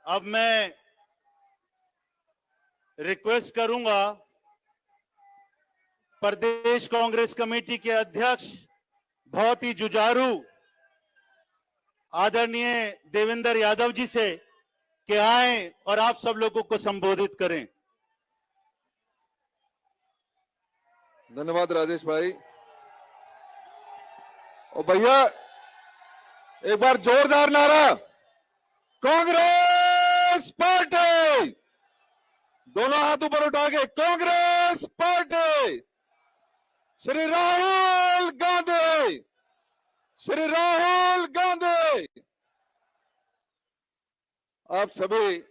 अब मैं रिक्वेस्ट करूंगा प्रदेश कांग्रेस कमेटी के अध्यक्ष, बहुत ही जुझारू आदरणीय देवेंद्र यादव जी से कि आए और आप सब लोगों को संबोधित करें। धन्यवाद राजेश भाई। और भैया एक बार जोरदार नारा, कांग्रेस पार्टी, दोनों हाथ ऊपर उठा के, कांग्रेस पार्टी, श्री राहुल गांधी, श्री राहुल गांधी। आप सभी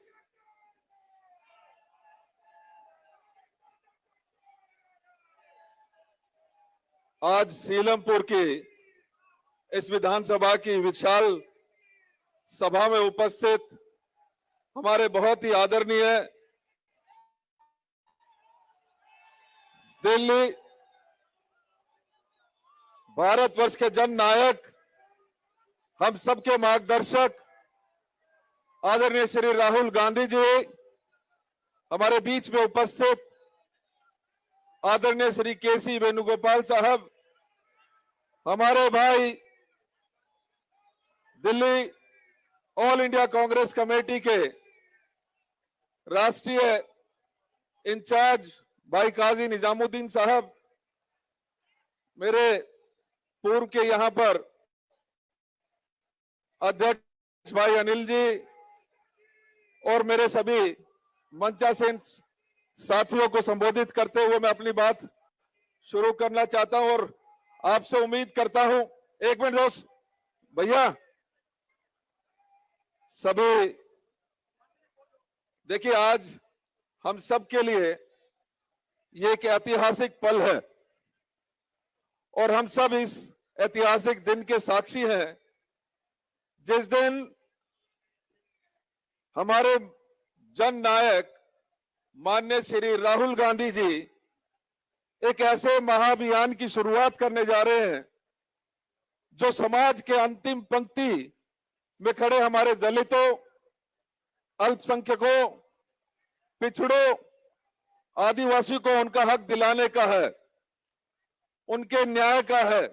आज सीलमपुर की इस विधानसभा की विशाल सभा में उपस्थित हमारे बहुत ही आदरणीय दिल्ली भारतवर्ष के जन नायक, हम सबके मार्गदर्शक आदरणीय श्री राहुल गांधी जी, हमारे बीच में उपस्थित आदरणीय श्री केसी वेणुगोपाल साहब, हमारे भाई Delhi all India Congress committee के राष्ट्रीय इंचार्ज भाई काजी निजामुद्दीन साहब, मेरे पूर्व के यहां पर अध्यक्ष भाई अनिल जी और मेरे सभी मंचासीन साथियों को संबोधित करते हुए मैं अपनी बात शुरू करना चाहता हूं और आपसे उम्मीद करता हूं, एक मिनट दोस्त भैया, सभी देखिए आज हम सब के लिए ये एक ऐतिहासिक पल है और हम सब इस ऐतिहासिक दिन के साक्षी हैं जिस दिन हमारे जन नायक माननीय श्री राहुल गांधी जी एक ऐसे महाअभियान की शुरुआत करने जा रहे हैं जो समाज के अंतिम पंक्ति में खड़े हमारे दलितों, अल्पसंख्यकों, पिछड़ों, आदिवासी को उनका हक दिलाने का है, उनके न्याय का है।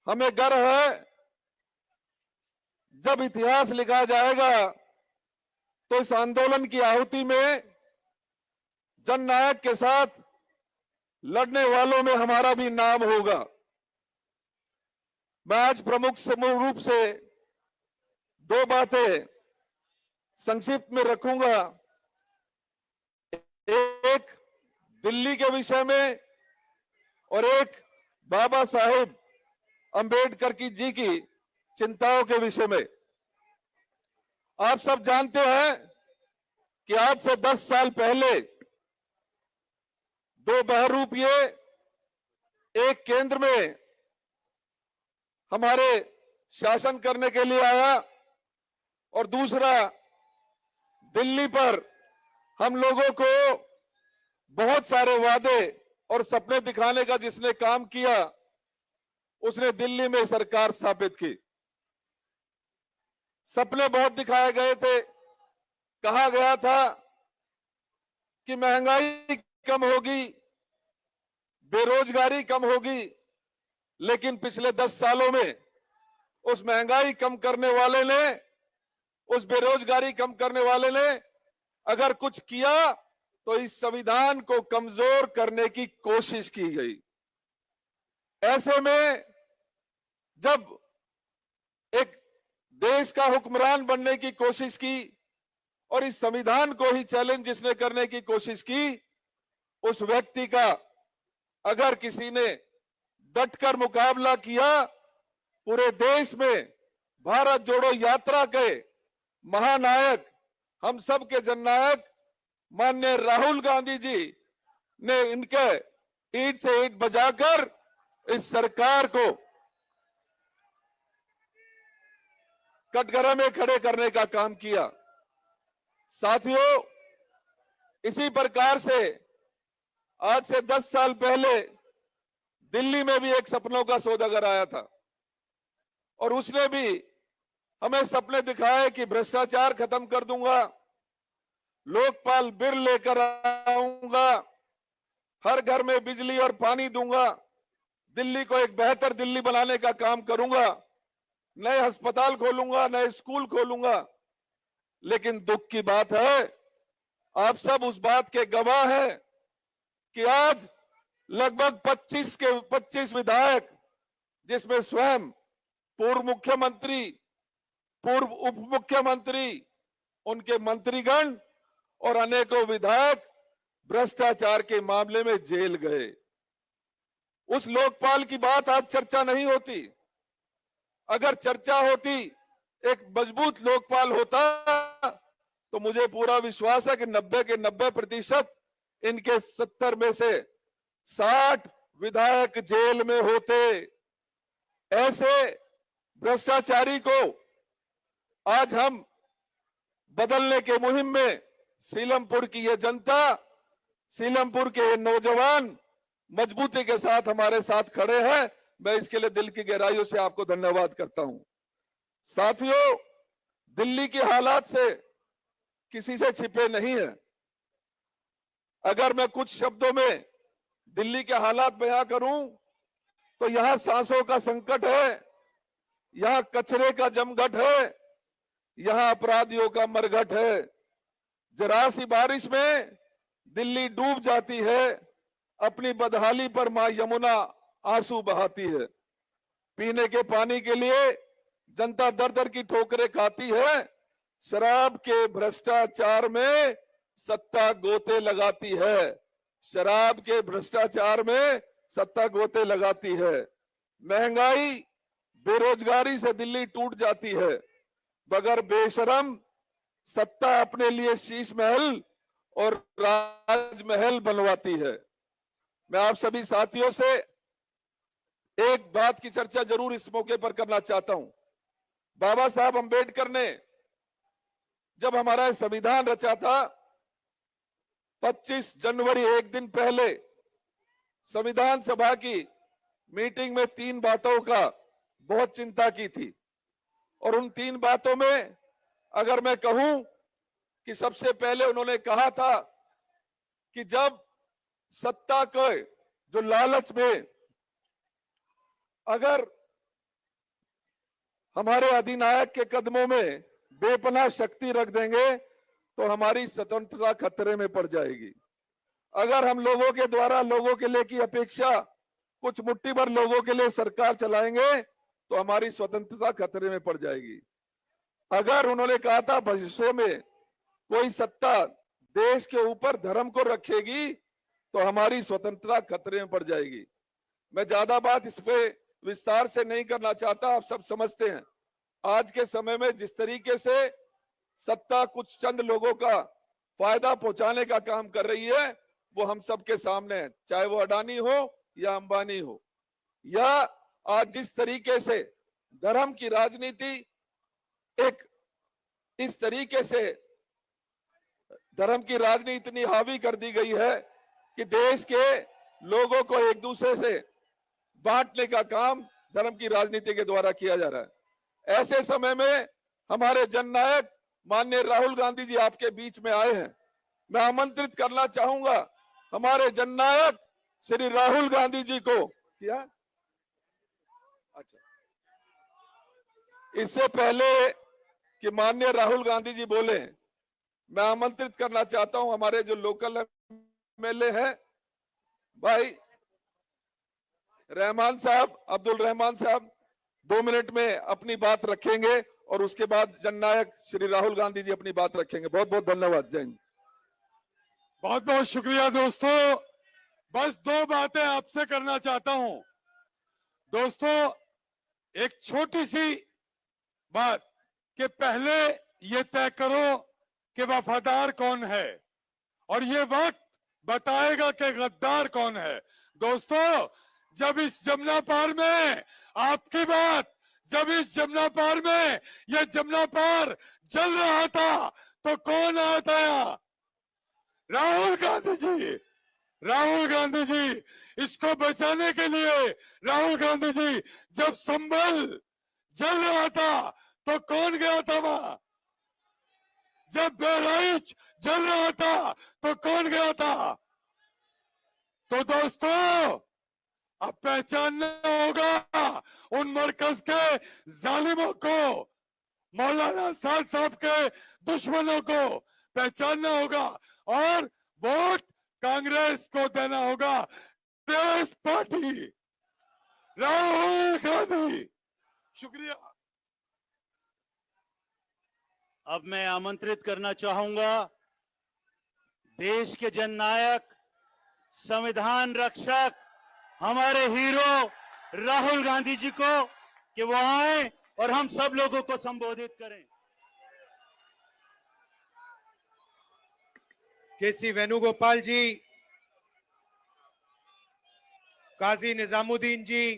हमें गर्व है जब इतिहास लिखा जाएगा तो इस आंदोलन की आहुति में जननायक के साथ लड़ने वालों में हमारा भी नाम होगा। मैं आज प्रमुख रूप से दो बातें संक्षिप्त में रखूंगा, एक दिल्ली के विषय में और एक बाबा साहेब अंबेडकर जी की चिंताओं के विषय में। आप सब जानते हैं कि आज से 10 साल पहले दो बहरूपीय एक केंद्र में हमारे शासन करने के लिए आया और दूसरा दिल्ली पर हम लोगों को बहुत सारे वादे और सपने दिखाने का जिसने काम किया उसने दिल्ली में सरकार स्थापित की। सपने बहुत दिखाए गए थे, कहा गया था कि महंगाई कम होगी, बेरोजगारी कम होगी, लेकिन पिछले 10 सालों में उस महंगाई कम करने वाले ने, उस बेरोजगारी कम करने वाले ने अगर कुछ किया तो इस संविधान को कमजोर करने की कोशिश की गई। ऐसे में जब एक देश का हुक्मरान बनने की कोशिश की और इस संविधान को ही चैलेंज जिसने करने की कोशिश की, उस व्यक्ति का अगर किसी ने डटकर मुकाबला किया, पूरे देश में भारत जोड़ो यात्रा के महानायक, हम सब के जननायक माननीय राहुल गांधी जी ने इनके ईंट से ईंट बजाकर इस सरकार को कटघरे में खड़े करने का काम किया। साथियों, इसी प्रकार से आज से 10 साल पहले दिल्ली में भी एक सपनों का सौदागर आया था और उसने भी हमें सपने दिखाए कि भ्रष्टाचार खत्म कर दूंगा, लोकपाल बिल लेकर आऊंगा, हर घर में बिजली और पानी दूंगा, दिल्ली को एक बेहतर दिल्ली बनाने का काम करूंगा, नए अस्पताल खोलूंगा, नए स्कूल खोलूंगा। लेकिन दुख की बात है, आप सब उस बात के गवाह हैं कि आज लगभग 25 विधायक, जिसमें स्वयं पूर्व मुख्यमंत्री, पूर्व उप मुख्यमंत्री, उनके मंत्रीगण और अनेकों विधायक भ्रष्टाचार के मामले में जेल गए। उस लोकपाल की बात आज चर्चा नहीं होती। अगर चर्चा होती, एक मजबूत लोकपाल होता, तो मुझे पूरा विश्वास है कि 90 के 90% इनके 70 में से 60 विधायक जेल में होते। ऐसे भ्रष्टाचारी को आज हम बदलने के मुहिम में सीलमपुर की ये जनता, सीलमपुर के ये नौजवान मजबूती के साथ हमारे साथ खड़े हैं। मैं इसके लिए दिल की गहराइयों से आपको धन्यवाद करता हूं। साथियों, दिल्ली के हालात से किसी से छिपे नहीं है। अगर मैं कुछ शब्दों में दिल्ली के हालात बयां करूं तो यहां सांसों का संकट है, यहां कचरे का जमघट है, यहां अपराधियों का मरघट है। जरा सी बारिश में दिल्ली डूब जाती है, अपनी बदहाली पर मां यमुना आंसू बहाती है। पीने के पानी के लिए जनता दर दर की ठोकरें खाती है, शराब के भ्रष्टाचार में सत्ता गोते लगाती है, शराब के भ्रष्टाचार में सत्ता गोते लगाती है। महंगाई, बेरोजगारी से दिल्ली टूट जाती है, मगर बेशरम सत्ता अपने लिए शीश महल और राजमहल बनवाती है। मैं आप सभी साथियों से एक बात की चर्चा जरूर इस मौके पर करना चाहता हूं। बाबा साहब अंबेडकर ने जब हमारा संविधान रचा था, 25 जनवरी, एक दिन पहले संविधान सभा की मीटिंग में 3 बातों का बहुत चिंता की थी। और उन 3 बातों में अगर मैं कहूं कि सबसे पहले उन्होंने कहा था कि जब सत्ता के जो लालच में अगर हमारे अधिनायक के कदमों में बेपनाह शक्ति रख देंगे तो हमारी स्वतंत्रता खतरे में पड़ जाएगी। अगर हम लोगों के द्वारा लोगों के लिए की अपेक्षा कुछ मुट्ठी भर लोगों के लिए सरकार चलाएंगे तो हमारी स्वतंत्रता खतरे में पड़ जाएगी। अगर उन्होंने कहा था भविष्य में कोई सत्ता देश के ऊपर धर्म को रखेगी तो हमारी स्वतंत्रता खतरे में पड़ जाएगी। मैं ज्यादा बात इस पे विस्तार से नहीं करना चाहता, आप सब समझते हैं आज के समय में जिस तरीके से सत्ता कुछ चंद लोगों का फायदा पहुंचाने का काम कर रही है, वो हम सबके सामने है, चाहे वो अडानी हो या अंबानी हो। या आज जिस तरीके से धर्म की राजनीति एक इस तरीके से धर्म की राजनीति इतनी हावी कर दी गई है कि देश के लोगों को एक दूसरे से बांटने का काम धर्म की राजनीति के द्वारा किया जा रहा है। ऐसे समय में हमारे जननायक माननीय राहुल गांधी जी आपके बीच में आए हैं। मैं आमंत्रित करना चाहूंगा हमारे जननायक श्री राहुल गांधी जी को। क्या अच्छा, इससे पहले कि माननीय राहुल गांधी जी बोले, मैं आमंत्रित करना चाहता हूं हमारे जो लोकल एमएलए हैं भाई रहमान साहब, अब्दुल रहमान साहब 2 मिनट में अपनी बात रखेंगे और उसके बाद जननायक श्री राहुल गांधी जी अपनी बात रखेंगे। बहुत बहुत धन्यवाद। जय हिंद। बहुत बहुत शुक्रिया दोस्तों। बस 2 बातें आपसे करना चाहता हूं। दोस्तों, एक छोटी सी बात कि पहले ये तय करो कि वफादार कौन है और ये वक्त बताएगा कि गद्दार कौन है। दोस्तों, जब इस जमुना पार में आपकी बात, जब इस जमुना पार में ये जमुना पार जल रहा था तो कौन आया था? राहुल गांधी जी। राहुल गांधी जी, इसको बचाने के लिए राहुल गांधी जी जब संभल जल रहा था तो कौन गया था वहां? जब बहराइच जल रहा था तो कौन गया था? तो दोस्तों, अब पहचानना होगा उन मरकज के जालिमों को, मौलाना साद साहब के दुश्मनों को पहचानना होगा और वोट कांग्रेस को देना होगा। कांग्रेस पार्टी, राहुल गांधी। शुक्रिया। अब मैं आमंत्रित करना चाहूंगा देश के जननायक, संविधान रक्षक, हमारे हीरो राहुल गांधी जी को कि वो आए और हम सब लोगों को संबोधित करें। केसी वेणुगोपाल जी, काजी निजामुद्दीन जी,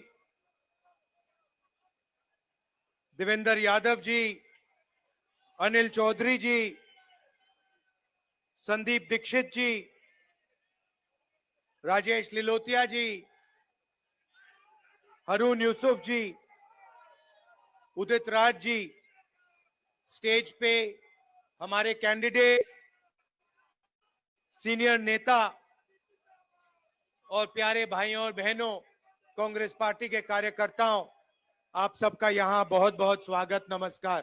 देवेंद्र यादव जी, अनिल चौधरी जी, संदीप दीक्षित जी, राजेश लिलोतिया जी, हरून यूसुफ जी, उदित राज जी, स्टेज पे हमारे कैंडिडेट्स, सीनियर नेता और प्यारे भाइयों और बहनों, कांग्रेस पार्टी के कार्यकर्ताओं, आप सबका यहां बहुत बहुत स्वागत, नमस्कार।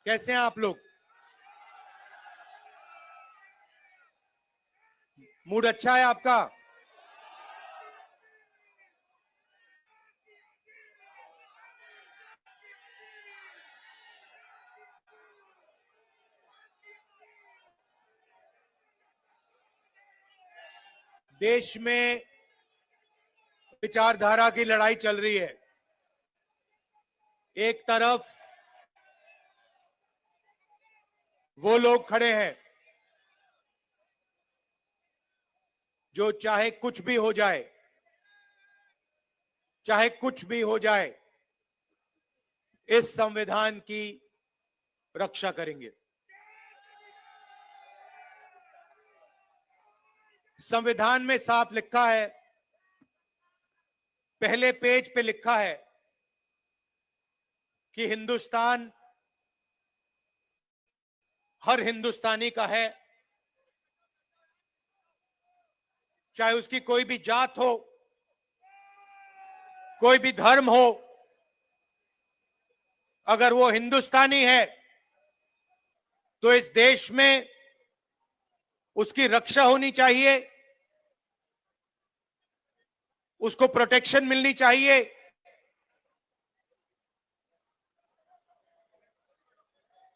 कैसे हैं आप लोग? मूड अच्छा है आपका? देश में विचारधारा की लड़ाई चल रही है। एक तरफ वो लोग खड़े हैं जो चाहे कुछ भी हो जाए, चाहे कुछ भी हो जाए, इस संविधान की रक्षा करेंगे। संविधान में साफ लिखा है, पहले पेज पे लिखा है कि हिंदुस्तान हर हिंदुस्तानी का है, चाहे उसकी कोई भी जात हो, कोई भी धर्म हो, अगर वो हिंदुस्तानी है तो इस देश में उसकी रक्षा होनी चाहिए, उसको प्रोटेक्शन मिलनी चाहिए।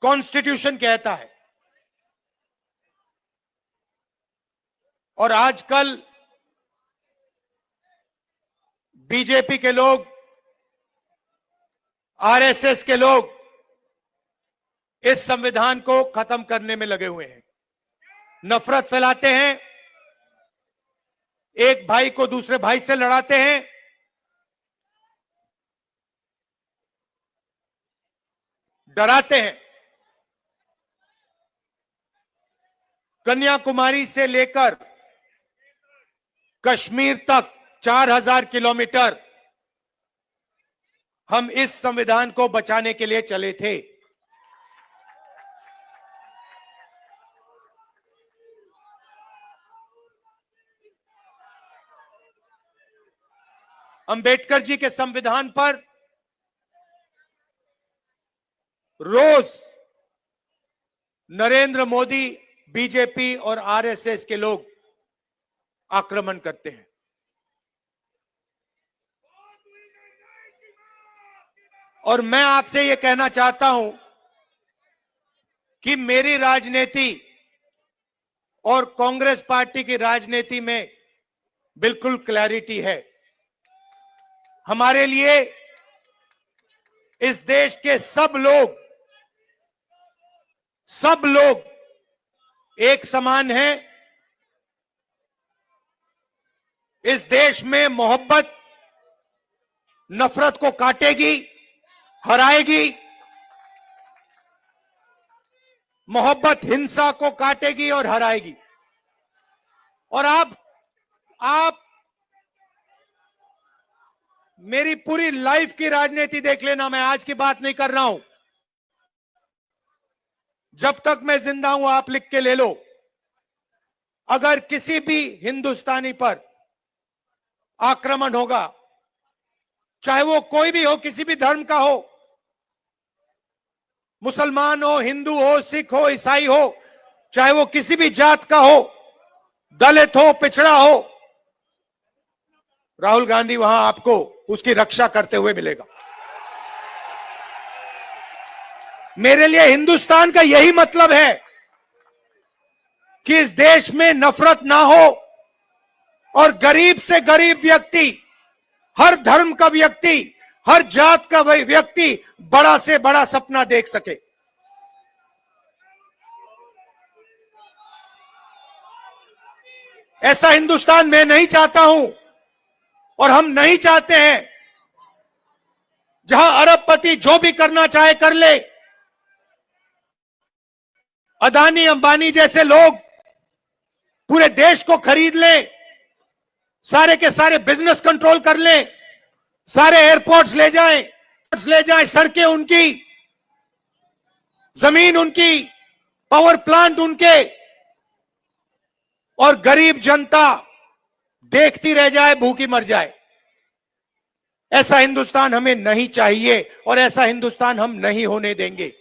कॉन्स्टिट्यूशन कहता है। और आजकल बीजेपी के लोग, आरएसएस के लोग इस संविधान को खत्म करने में लगे हुए हैं, नफरत फैलाते हैं, एक भाई को दूसरे भाई से लड़ाते हैं, डराते हैं। कन्याकुमारी से लेकर कश्मीर तक 4000 किलोमीटर हम इस संविधान को बचाने के लिए चले थे। अंबेडकर जी के संविधान पर रोज नरेंद्र मोदी, बीजेपी और आरएसएस के लोग आक्रमण करते हैं। और मैं आपसे यह कहना चाहता हूं कि मेरी राजनीति और कांग्रेस पार्टी की राजनीति में बिल्कुल क्लैरिटी है। हमारे लिए इस देश के सब लोग एक समान हैं। इस देश में मोहब्बत नफरत को काटेगी, हराएगी। मोहब्बत हिंसा को काटेगी और हराएगी। और आप मेरी पूरी लाइफ की राजनीति देख लेना, मैं आज की बात नहीं कर रहा हूं। जब तक मैं जिंदा हूं, आप लिख के ले लो, अगर किसी भी हिंदुस्तानी पर आक्रमण होगा, चाहे वो कोई भी हो, किसी भी धर्म का हो, मुसलमान हो, हिंदू हो, सिख हो, ईसाई हो, चाहे वो किसी भी जात का हो, दलित हो, पिछड़ा हो, राहुल गांधी वहां आपको उसकी रक्षा करते हुए मिलेगा। मेरे लिए हिंदुस्तान का यही मतलब है कि इस देश में नफरत ना हो और गरीब से गरीब व्यक्ति, हर धर्म का व्यक्ति, हर जात का व्यक्ति बड़ा से बड़ा सपना देख सके। ऐसा हिंदुस्तान मैं नहीं चाहता हूं और हम नहीं चाहते हैं जहां अरबपति जो भी करना चाहे कर ले, अदानी अंबानी जैसे लोग पूरे देश को खरीद लें, सारे के सारे बिजनेस कंट्रोल कर लें, सारे एयरपोर्ट्स ले जाएं, सड़कें उनकी, जमीन उनकी, पावर प्लांट उनके, और गरीब जनता देखती रह जाए, भूखी मर जाए। ऐसा हिंदुस्तान हमें नहीं चाहिए और ऐसा हिंदुस्तान हम नहीं होने देंगे।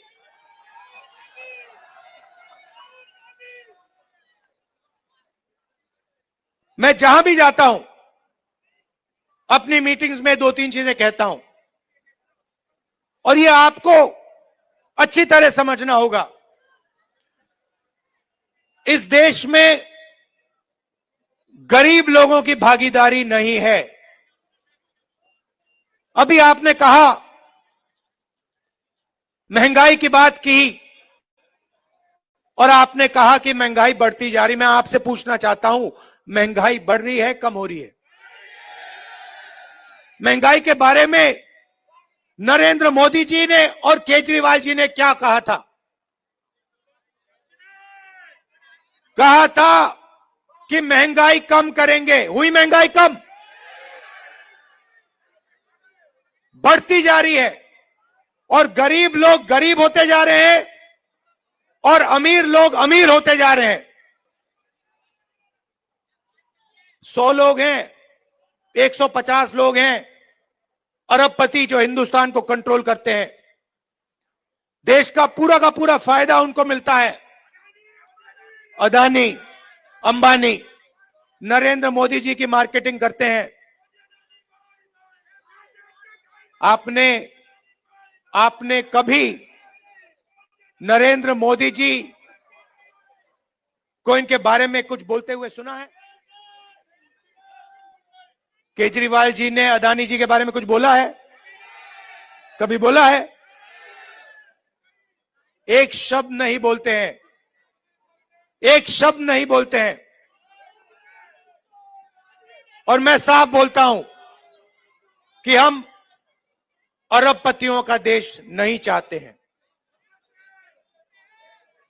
मैं जहां भी जाता हूं, अपनी मीटिंग्स में 2-3 चीजें कहता हूं और ये आपको अच्छी तरह समझना होगा। इस देश में गरीब लोगों की भागीदारी नहीं है। अभी आपने कहा, महंगाई की बात की और आपने कहा कि महंगाई बढ़ती जा रही। मैं आपसे पूछना चाहता हूं, महंगाई बढ़ रही है, कम हो रही है? महंगाई के बारे में नरेंद्र मोदी जी ने और केजरीवाल जी ने क्या कहा था? कहा था कि महंगाई कम करेंगे। हुई महंगाई कम? बढ़ती जा रही है और गरीब लोग गरीब होते जा रहे हैं और अमीर लोग अमीर होते जा रहे हैं। 100 लोग हैं, 150 लोग हैं अरबपति जो हिंदुस्तान को कंट्रोल करते हैं। देश का पूरा फायदा उनको मिलता है। अदानी, अंबानी, नरेंद्र मोदी जी की मार्केटिंग करते हैं। आपने कभी नरेंद्र मोदी जी को इनके बारे में कुछ बोलते हुए सुना है? केजरीवाल जी ने अदानी जी के बारे में कुछ बोला है? कभी बोला है? एक शब्द नहीं बोलते हैं, एक शब्द नहीं बोलते हैं। और मैं साफ बोलता हूं कि हम अरबपतियों का देश नहीं चाहते हैं।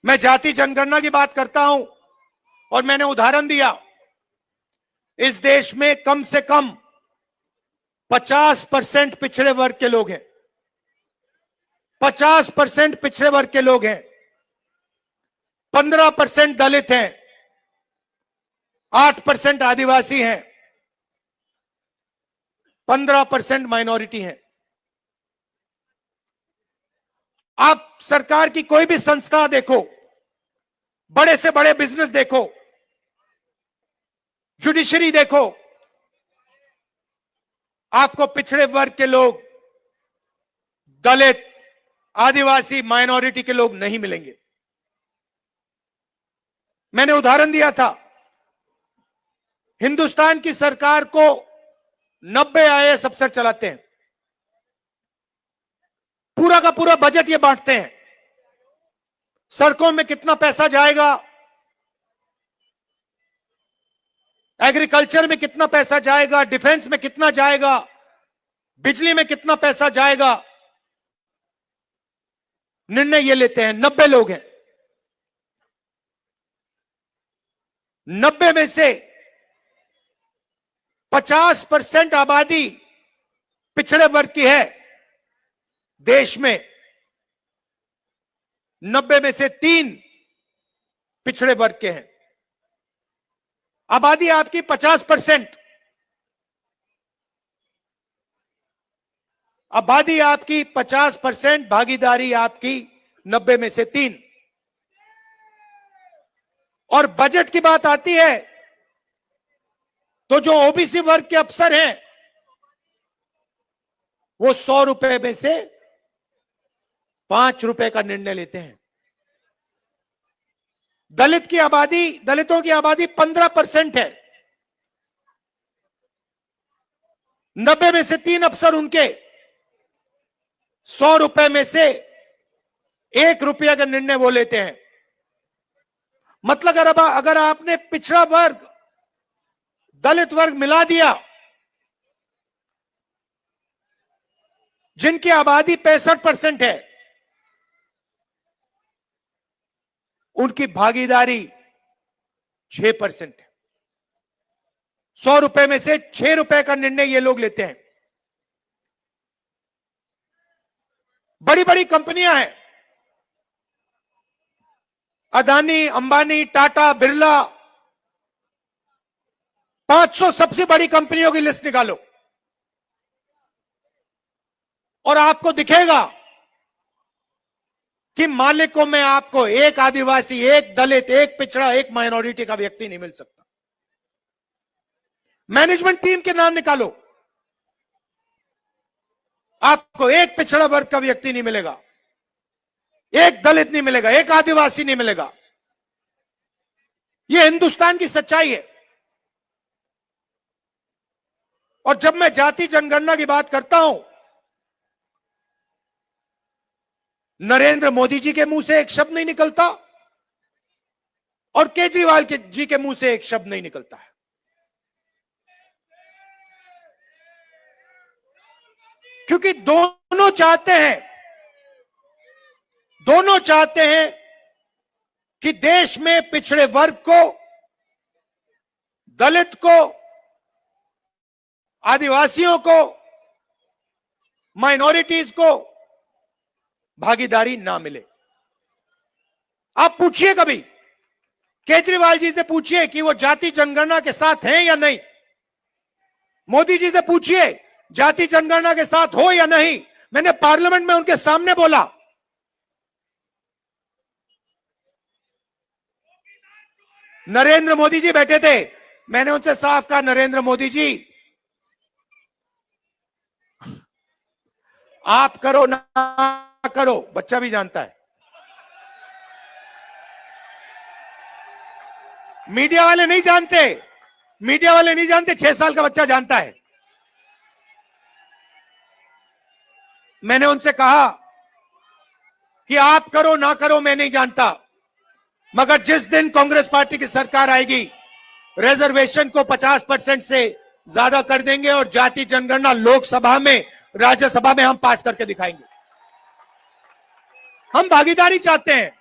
मैं जाति जनगणना की बात करता हूं और मैंने उदाहरण दिया, इस देश में कम से कम 50% पिछड़े वर्ग के लोग हैं। 50% पिछड़े वर्ग के लोग हैं, 15% दलित हैं, 8% आदिवासी हैं, 15% माइनॉरिटी हैं। आप सरकार की कोई भी संस्था देखो, बड़े से बड़े बिजनेस देखो, जुडिशरी देखो, आपको पिछड़े वर्ग के लोग, दलित, आदिवासी, माइनॉरिटी के लोग नहीं मिलेंगे। मैंने उदाहरण दिया था, हिंदुस्तान की सरकार को 90 आईएएस अफसर चलाते हैं, पूरा का पूरा बजट ये बांटते हैं। सड़कों में कितना पैसा जाएगा, एग्रीकल्चर में कितना पैसा जाएगा, डिफेंस में कितना जाएगा, बिजली में कितना पैसा जाएगा, निर्णय ये लेते हैं। 90 लोग हैं, 90 में से 50% आबादी पिछड़े वर्ग की है देश में। 90 में से 3 पिछड़े वर्ग के हैं। आबादी आपकी 50%, आबादी आपकी 50%, भागीदारी आपकी 90 में से 3। और बजट की बात आती है तो जो ओबीसी वर्ग के अफसर हैं वो 100 रुपए में से 5 रुपए का निर्णय लेते हैं। दलितों की आबादी 15% है। 90 में से 3 अफसर उनके 100 रुपए में से 1 रुपया का निर्णय वो लेते हैं। मतलब अगर आपने पिछड़ा वर्ग, दलित वर्ग मिला दिया, जिनकी आबादी 65% है, उनकी भागीदारी 6% है। 100 रुपए में से 6 रुपए का निर्णय ये लोग लेते हैं। बड़ी बड़ी कंपनियां हैं, अदानी, अंबानी, टाटा, बिरला, 500 सबसे बड़ी कंपनियों की लिस्ट निकालो और आपको दिखेगा कि मालिकों में आपको एक आदिवासी, एक दलित, एक पिछड़ा, एक माइनॉरिटी का व्यक्ति नहीं मिल सकता। मैनेजमेंट टीम के नाम निकालो, आपको एक पिछड़ा वर्ग का व्यक्ति नहीं मिलेगा, एक दलित नहीं मिलेगा, एक आदिवासी नहीं मिलेगा। यह हिंदुस्तान की सच्चाई है। और जब मैं जाति जनगणना की बात करता हूं, नरेंद्र मोदी जी के मुंह से एक शब्द नहीं निकलता और केजरीवाल जी के मुंह से एक शब्द नहीं निकलता है। क्योंकि दोनों चाहते हैं कि देश में पिछड़े वर्ग को, दलित को, आदिवासियों को, माइनॉरिटीज को भागीदारी ना मिले। आप पूछिए, कभी केजरीवाल जी से पूछिए कि वो जाति जनगणना के साथ हैं या नहीं। मोदी जी से पूछिए जाति जनगणना के साथ हो या नहीं। मैंने पार्लियामेंट में उनके सामने बोला, नरेंद्र मोदी जी बैठे थे, मैंने उनसे साफ कहा, नरेंद्र मोदी जी आप करो ना करो, बच्चा भी जानता है। मीडिया वाले नहीं जानते, 6 साल का बच्चा जानता है। मैंने उनसे कहा कि आप करो ना करो मैं नहीं जानता, मगर जिस दिन कांग्रेस पार्टी की सरकार आएगी, रिजर्वेशन को 50% से ज्यादा कर देंगे और जाति जनगणना लोकसभा में, राज्यसभा में हम पास करके दिखाएंगे। हम भागीदारी चाहते हैं,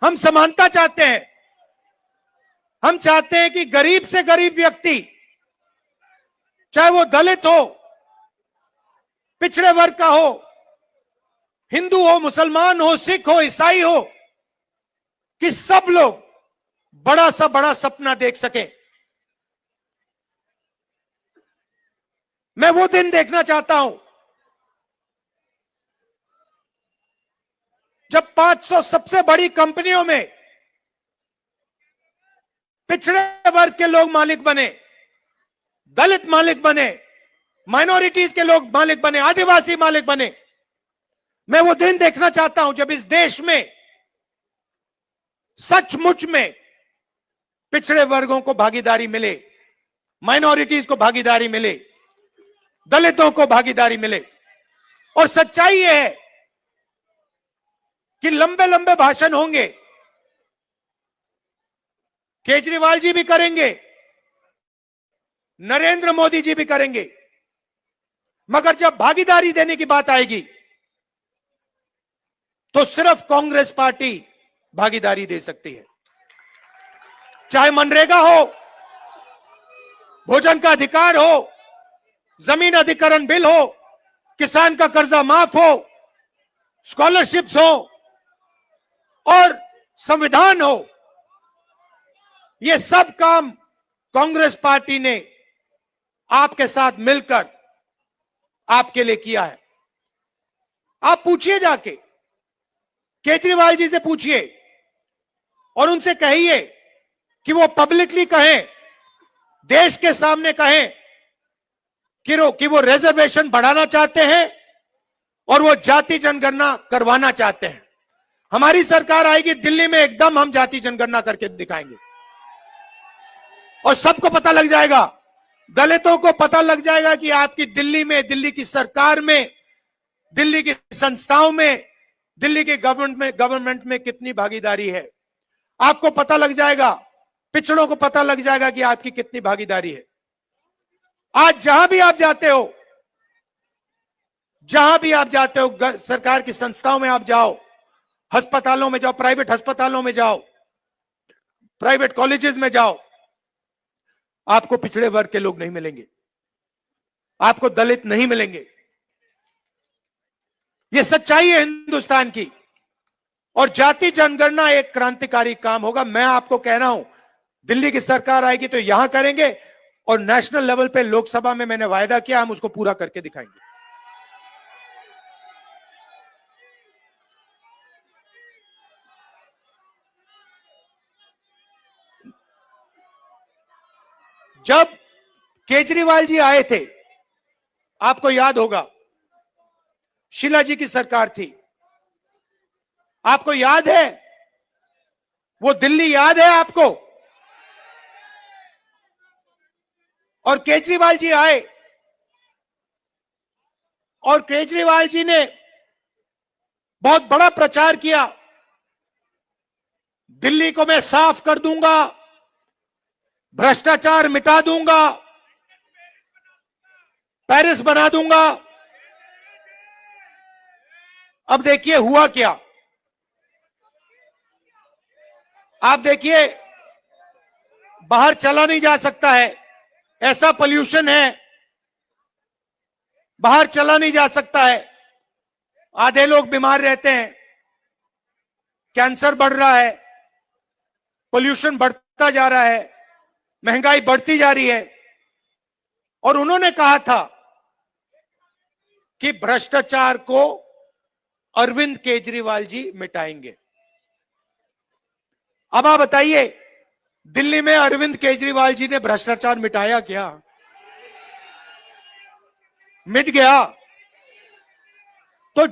हम समानता चाहते हैं। हम चाहते हैं कि गरीब से गरीब व्यक्ति, चाहे वो दलित हो, पिछड़े वर्ग का हो, हिंदू हो, मुसलमान हो, सिख हो, ईसाई हो, कि सब लोग बड़ा सा बड़ा सपना देख सकें। मैं वो दिन देखना चाहता हूं जब 500 सबसे बड़ी कंपनियों में पिछड़े वर्ग के लोग मालिक बने, दलित मालिक बने, माइनॉरिटीज के लोग मालिक बने, आदिवासी मालिक बने। मैं वो दिन देखना चाहता हूं जब इस देश में सचमुच में पिछड़े वर्गों को भागीदारी मिले, माइनॉरिटीज को भागीदारी मिले, दलितों को भागीदारी मिले। और सच्चाई यह है कि लंबे लंबे भाषण होंगे, केजरीवाल जी भी करेंगे, नरेंद्र मोदी जी भी करेंगे, मगर जब भागीदारी देने की बात आएगी तो सिर्फ कांग्रेस पार्टी भागीदारी दे सकती है। चाहे मनरेगा हो, भोजन का अधिकार हो, जमीन अधिग्रहण बिल हो, किसान का कर्जा माफ हो, स्कॉलरशिप्स हो और संविधान हो, ये सब काम कांग्रेस पार्टी ने आपके साथ मिलकर आपके लिए किया है। आप पूछिए, जाके केजरीवाल जी से पूछिए और उनसे कहिए कि वो पब्लिकली कहें, देश के सामने कहें कि वो रिजर्वेशन बढ़ाना चाहते हैं और वो जाति जनगणना करवाना चाहते हैं। हमारी सरकार आएगी दिल्ली में, एकदम हम जाति जनगणना करके दिखाएंगे और सबको पता लग जाएगा, दलितों को पता लग जाएगा कि आपकी दिल्ली में, दिल्ली की सरकार में, दिल्ली की संस्थाओं में, दिल्ली के गवर्नमेंट में कितनी भागीदारी है। आपको पता लग जाएगा, पिछड़ों को पता लग जाएगा कि आपकी कितनी भागीदारी है। आज जहां भी आप जाते हो, सरकार की संस्थाओं में आप जाओ, अस्पतालों में जाओ, प्राइवेट अस्पतालों में जाओ, प्राइवेट कॉलेजेस में जाओ, आपको पिछड़े वर्ग के लोग नहीं मिलेंगे, आपको दलित नहीं मिलेंगे। यह सच्चाई है हिंदुस्तान की। और जाति जनगणना एक क्रांतिकारी काम होगा। मैं आपको कह रहा हूं, दिल्ली की सरकार आएगी तो यहां करेंगे और नेशनल लेवल पे लोकसभा में मैंने वायदा किया, हम उसको पूरा करके दिखाएंगे। जब केजरीवाल जी आए थे, आपको याद होगा, शीला जी की सरकार थी, आपको याद है, वो दिल्ली याद है आपको। और केजरीवाल जी आए और केजरीवाल जी ने बहुत बड़ा प्रचार किया, दिल्ली को मैं साफ कर दूंगा, भ्रष्टाचार मिटा दूंगा, पेरिस बना दूंगा। अब देखिए हुआ क्या। आप देखिए, बाहर चला नहीं जा सकता है, ऐसा पोल्यूशन है, बाहर चला नहीं जा सकता है, आधे लोग बीमार रहते हैं, कैंसर बढ़ रहा है, पोल्यूशन बढ़ता जा रहा है, महंगाई बढ़ती जा रही है। और उन्होंने कहा था कि भ्रष्टाचार को अरविंद केजरीवाल जी मिटाएंगे। अब आप बताइए, दिल्ली में अरविंद केजरीवाल जी ने भ्रष्टाचार मिटाया क्या? मिट गया। तो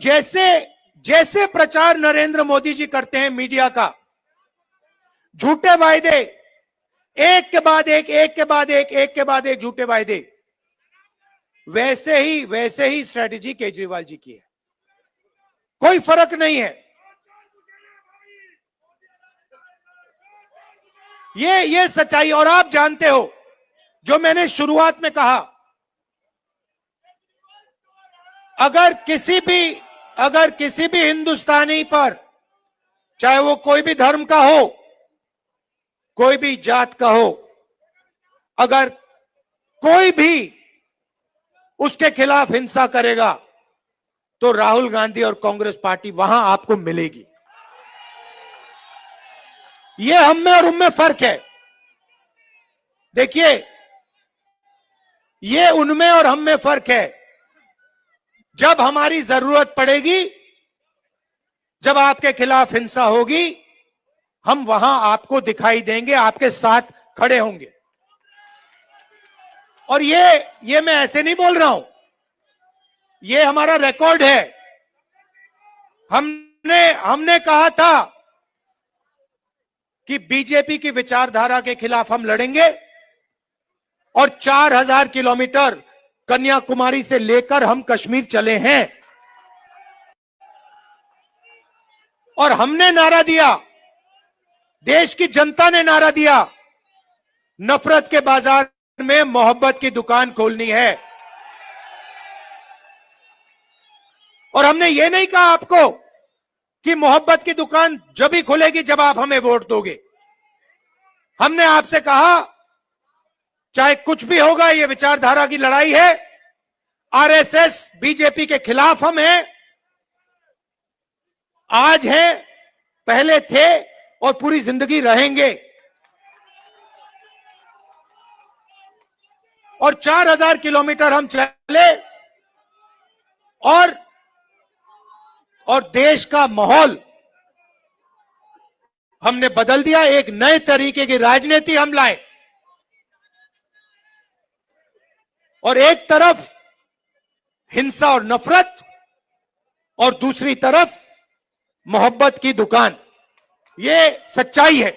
जैसे प्रचार नरेंद्र मोदी जी करते हैं मीडिया का, झूठे वायदे, एक के बाद एक झूठे वायदे, वैसे ही स्ट्रेटेजी केजरीवाल जी की है। कोई फर्क नहीं है। ये सच्चाई। और आप जानते हो, जो मैंने शुरुआत में कहा, अगर किसी भी हिंदुस्तानी पर, चाहे वो कोई भी धर्म का हो, कोई भी जात का हो, अगर कोई भी उसके खिलाफ हिंसा करेगा तो राहुल गांधी और कांग्रेस पार्टी वहां आपको मिलेगी। ये हम में और उनमें फर्क है। देखिए, ये उनमें और हम में फर्क है। जब हमारी जरूरत पड़ेगी, जब आपके खिलाफ हिंसा होगी, हम वहां आपको दिखाई देंगे, आपके साथ खड़े होंगे। और ये मैं ऐसे नहीं बोल रहा हूं, ये हमारा रिकॉर्ड है। हमने कहा था कि बीजेपी की विचारधारा के खिलाफ हम लड़ेंगे और 4000 किलोमीटर कन्याकुमारी से लेकर हम कश्मीर चले हैं। और हमने नारा दिया, देश की जनता ने नारा दिया, नफरत के बाजार में मोहब्बत की दुकान खोलनी है। और हमने ये नहीं कहा आपको कि मोहब्बत की दुकान जब ही खुलेगी जब आप हमें वोट दोगे। हमने आपसे कहा, चाहे कुछ भी होगा, ये विचारधारा की लड़ाई है, आरएसएस बीजेपी के खिलाफ हम हैं, आज हैं, पहले थे और पूरी जिंदगी रहेंगे। और 4000 किलोमीटर हम चले और देश का माहौल हमने बदल दिया। एक नए तरीके की राजनीति हम लाए और एक तरफ हिंसा और नफरत और दूसरी तरफ मोहब्बत की दुकान। ये सच्चाई है।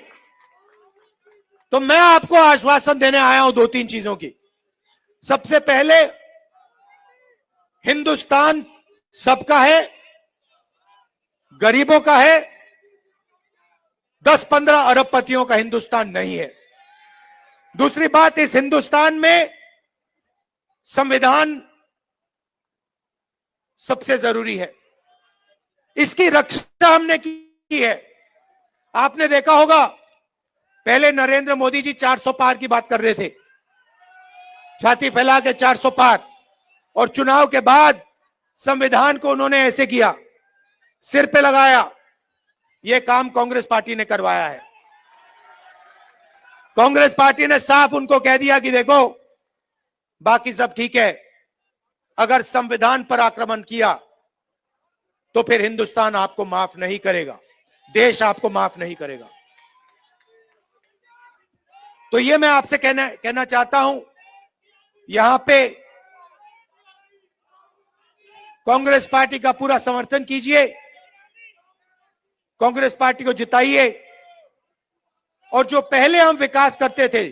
तो मैं आपको आश्वासन देने आया हूं 2-3 चीजों की। सबसे पहले, हिंदुस्तान सबका है, गरीबों का है, 10-15 अरबपतियों का हिंदुस्तान नहीं है। दूसरी बात, इस हिंदुस्तान में संविधान सबसे जरूरी है। इसकी रक्षा हमने की है। आपने देखा होगा, पहले नरेंद्र मोदी जी 400 पार की बात कर रहे थे, छाती फैला के 400 पार, और चुनाव के बाद संविधान को उन्होंने ऐसे किया, सिर पे लगाया। यह काम कांग्रेस पार्टी ने करवाया है। कांग्रेस पार्टी ने साफ उनको कह दिया कि देखो, बाकी सब ठीक है, अगर संविधान पर आक्रमण किया तो फिर हिंदुस्तान आपको माफ नहीं करेगा, देश आपको माफ नहीं करेगा। तो ये मैं आपसे कहना चाहता हूं, यहां पे कांग्रेस पार्टी का पूरा समर्थन कीजिए, कांग्रेस पार्टी को जिताइए। और जो पहले हम विकास करते थे,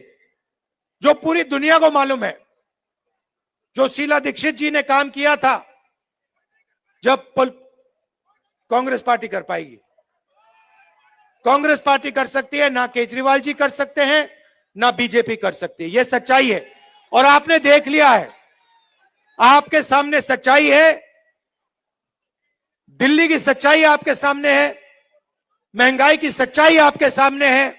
जो पूरी दुनिया को मालूम है, जो शीला दीक्षित जी ने काम किया था, जब कांग्रेस पार्टी कर पाएगी। कांग्रेस पार्टी कर सकती है, ना केजरीवाल जी कर सकते हैं, ना बीजेपी कर सकती है। यह सच्चाई है और आपने देख लिया है, आपके सामने सच्चाई है। दिल्ली की सच्चाई आपके सामने है, महंगाई की सच्चाई आपके सामने है,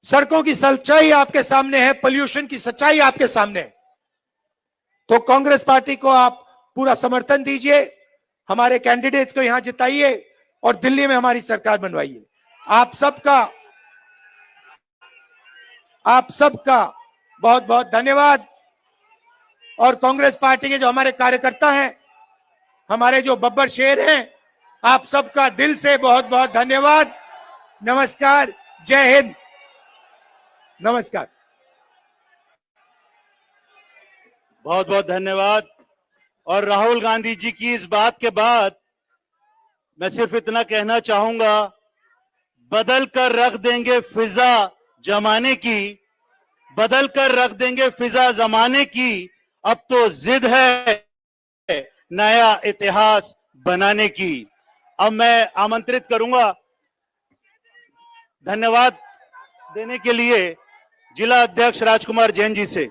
सड़कों की सच्चाई आपके सामने है, पोल्यूशन की सच्चाई आपके सामने है। तो कांग्रेस पार्टी को आप पूरा समर्थन दीजिए, हमारे कैंडिडेट्स को यहां जिताइए और दिल्ली में हमारी सरकार बनवाइए। आप सबका बहुत बहुत धन्यवाद। और कांग्रेस पार्टी के जो हमारे कार्यकर्ता हैं, हमारे जो बब्बर शेर हैं, आप सबका दिल से बहुत बहुत धन्यवाद। नमस्कार, जय हिंद, नमस्कार। बहुत बहुत धन्यवाद। और राहुल गांधी जी की इस बात के बाद मैं सिर्फ इतना कहना चाहूंगा, बदल कर रख देंगे फिजा जमाने की, बदल कर रख देंगे फिजा जमाने की। अब तो जिद है नया इतिहास बनाने की। अब मैं आमंत्रित करूंगा धन्यवाद देने के लिए जिला अध्यक्ष राजकुमार जैन जी से,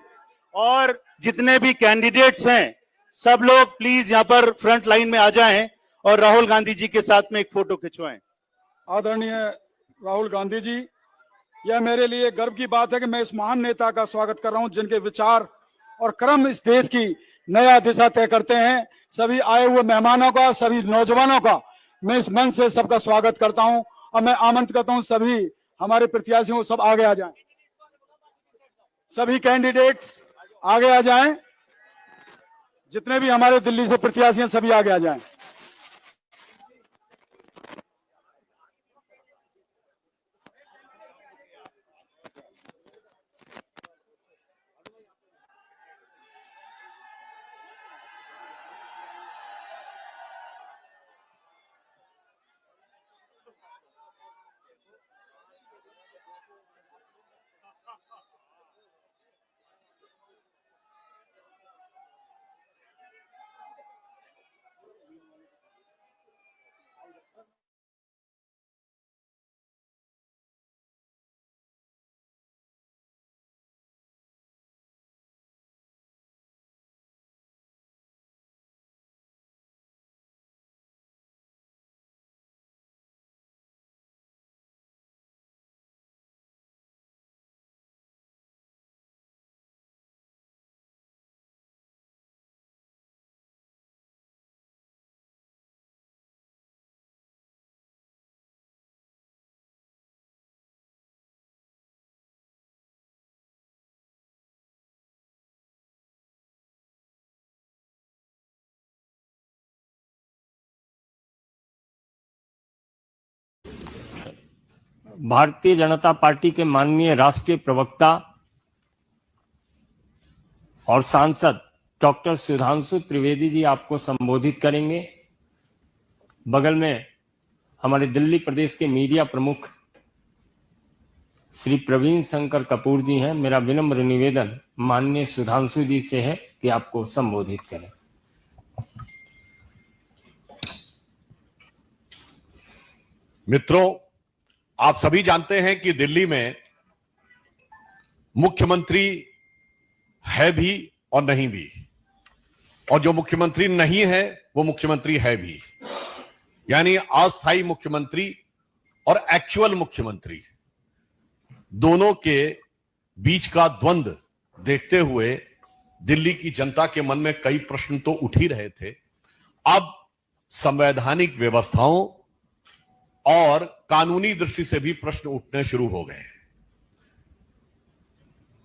और जितने भी कैंडिडेट्स हैं सब लोग प्लीज यहां पर फ्रंट लाइन में आ जाएं और राहुल गांधी जी के साथ में एक फोटो खिंचवाएं। आदरणीय राहुल गांधी जी, यह मेरे लिए गर्व की बात है कि मैं इस महान नेता का स्वागत कर रहा हूं, जिनके विचार और कर्म इस देश की नया दिशा तय करते हैं। सभी आए हुए मेहमानों का, सभी नौजवानों का मैं इस मंच से सबका स्वागत करता हूं और मैं आमंत्रित करता हूं सभी हमारे प्रत्याशियों सब आगे आ जाएं, सभी कैंडिडेट्स आगे आ जाएं, जितने भी हमारे दिल्ली से प्रत्याशी हैं सभी आगे आ जाएं। भारतीय जनता पार्टी के माननीय राष्ट्रीय प्रवक्ता और सांसद डॉक्टर सुधांशु त्रिवेदी जी आपको संबोधित करेंगे। बगल में हमारे दिल्ली प्रदेश के मीडिया प्रमुख श्री प्रवीण शंकर कपूर जी हैं। मेरा विनम्र निवेदन माननीय सुधांशु जी से है कि आपको संबोधित करें। मित्रों, आप सभी जानते हैं कि दिल्ली में मुख्यमंत्री है भी और नहीं भी, और जो मुख्यमंत्री नहीं है वो मुख्यमंत्री है भी, यानी अस्थायी मुख्यमंत्री और एक्चुअल मुख्यमंत्री दोनों के बीच का द्वंद्व देखते हुए दिल्ली की जनता के मन में कई प्रश्न तो उठ ही रहे थे। अब संवैधानिक व्यवस्थाओं और कानूनी दृष्टि से भी प्रश्न उठने शुरू हो गए।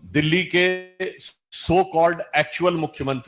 दिल्ली के सो कॉल्ड एक्चुअल मुख्यमंत्री